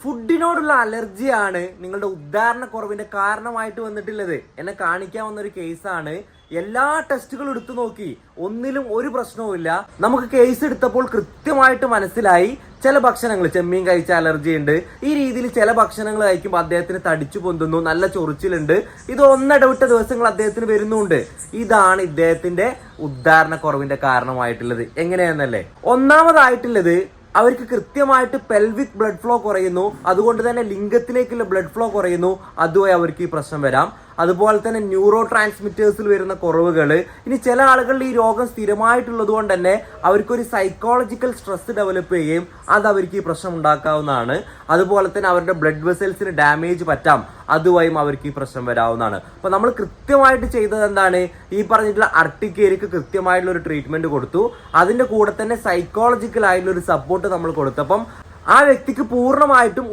ഫുഡിനോടുള്ള അലർജിയാണ് നിങ്ങളുടെ ഉദാഹരണക്കുറവിന്റെ കാരണമായിട്ട് വന്നിട്ടുള്ളത്. എന്നെ കാണിക്കാൻ വന്നൊരു കേസാണ്. എല്ലാ ടെസ്റ്റുകളും എടുത്തു നോക്കി, ഒന്നിലും ഒരു പ്രശ്നവുമില്ല. നമുക്ക് കേസ് എടുത്തപ്പോൾ കൃത്യമായിട്ട് മനസ്സിലായി ചില ഭക്ഷണങ്ങൾ, ചെമ്മീൻ കഴിച്ച അലർജി ഉണ്ട്, ഈ രീതിയിൽ ചില ഭക്ഷണങ്ങൾ കഴിക്കുമ്പോൾ അദ്ദേഹത്തിന് തടിച്ചു പൊന്തുന്നു, നല്ല ചൊറിച്ചിലുണ്ട്. ഇത് ഒന്നിടവിട്ട ദിവസങ്ങൾ അദ്ദേഹത്തിന് വരുന്നുണ്ട്. ഇതാണ് ഇദ്ദേഹത്തിന്റെ ഉദാഹരണക്കുറവിന്റെ കാരണമായിട്ടുള്ളത്. എങ്ങനെയാണെന്നല്ലേ, ഒന്നാമതായിട്ടുള്ളത് അവർക്ക് കൃത്യമായിട്ട് പെൽവിക് ബ്ലഡ് ഫ്ലോ കുറയുന്നു, അതുകൊണ്ട് തന്നെ ലിംഗത്തിലേക്കുള്ള ബ്ലഡ് ഫ്ലോ കുറയുന്നു, അതുവഴി അവർക്ക് ഈ പ്രശ്നം വരാം. അതുപോലെ തന്നെ ന്യൂറോ ട്രാൻസ്മിറ്റേഴ്സിൽ വരുന്ന കുറവുകൾ. ഇനി ചില ആളുകളിൽ ഈ രോഗം സ്ഥിരമായിട്ടുള്ളത് കൊണ്ട് തന്നെ അവർക്കൊരു സൈക്കോളജിക്കൽ സ്ട്രെസ് ഡെവലപ്പ് ചെയ്യുകയും അത് അവർക്ക് ഈ പ്രശ്നം ഉണ്ടാക്കാവുന്നതാണ്. അതുപോലെ തന്നെ അവരുടെ ബ്ലഡ് വെസൽസിന് ഡാമേജ് പറ്റാം, അതുവഴിയും അവർക്ക് ഈ പ്രശ്നം വരാവുന്നതാണ്. അപ്പൊ നമ്മൾ കൃത്യമായിട്ട് ചെയ്തത് എന്താണ്, ഈ പറഞ്ഞിട്ടുള്ള അർട്ടിക്കേരിക്ക് കൃത്യമായിട്ടുള്ള ഒരു ട്രീറ്റ്മെന്റ് കൊടുത്തു. അതിന്റെ കൂടെ തന്നെ സൈക്കോളജിക്കൽ ആയിട്ടുള്ള ഒരു സപ്പോർട്ട് നമ്മൾ കൊടുത്തപ്പം ആ വ്യക്തിക്ക് പൂർണ്ണമായിട്ടും